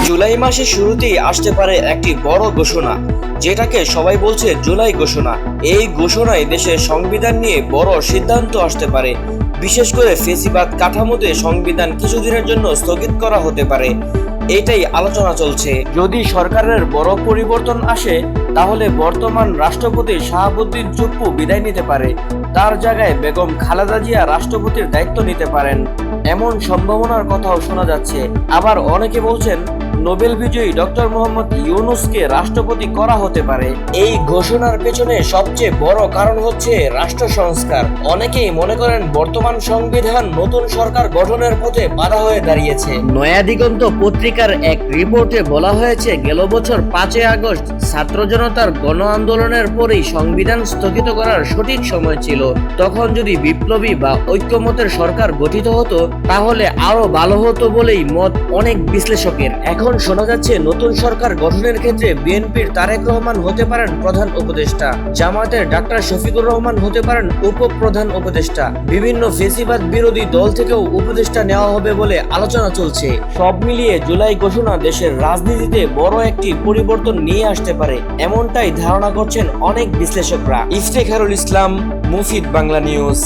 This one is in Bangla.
জুলাই মাসের শুরুতেই আসতে পারে একটি বড় ঘোষণা, যেটাকে সবাই বলছে জুলাই ঘোষণা। এই ঘোষণায় দেশের সংবিধান নিয়ে বড় সিদ্ধান্ত আসতে পারে। বিশেষ করে ফ্যাসিবাদ কাঠামোতে সংবিধান কিছুদিনের জন্য স্থগিত করা হতে পারে, এটাই আলোচনা চলছে। যদি সরকারের বড় পরিবর্তন আসে, তাহলে বর্তমান রাষ্ট্রপতি শাহাবুদ্দিন চুপ্পু বিদায় নিতে পারে। তার জায়গায় বেগম খালেদা জিয়া রাষ্ট্রপতির দায়িত্ব নিতে পারেন, এমন সম্ভাবনার কথাও শোনা যাচ্ছে। আবার অনেকে বলছেন নোবেল বিজয়ী ডক্টর মোহাম্মদ ইউনূসকে রাষ্ট্রপতি করা হতে পারে। এই ঘোষণার পেছনে সবচেয়ে বড় কারণ হচ্ছে রাষ্ট্র সংস্কার। অনেকেই মনে করেন বর্তমান সংবিধান নতুন সরকার গঠনের পথে বাধা হয়ে দাঁড়িয়েছে। নয়া দিগন্ত পত্রিকার এক রিপোর্টে বলা হয়েছে, গেল বছর 5 আগস্ট ছাত্র জনতার গণ আন্দোলনের পরেই সংবিধান স্থগিত করার সঠিক সময় ছিল। তখন যদি বিপ্লবী বা ঐক্যমতের সরকার গঠিত হতো, তাহলে আরো ভালো হতো বলেই মত অনেক বিশ্লেষকের। এখন শোনা যাচ্ছে নতুন সরকার গঠনের ক্ষেত্রে বিএনপির তারেক রহমান হতে পারেন প্রধান উপদেষ্টা, জামায়াতের ডাক্তার শফিকুর রহমান হতে পারেন উপপ্রধান উপদেষ্টা, বিভিন্ন ফ্যাসিবাদ বিরোধী দল থেকেও উপদেষ্টা নেওয়া হবে বলে আলোচনা চলছে। সব মিলিয়ে জুলাই ঘোষণা দেশের রাজনীতিতে বড় একটি পরিবর্তন নিয়ে আসতে পারে, এমনটাই ধারণা করছেন অনেক বিশ্লেষকরা। ইফতেখারুল ইসলাম, মুফিদ বাংলা নিউজ।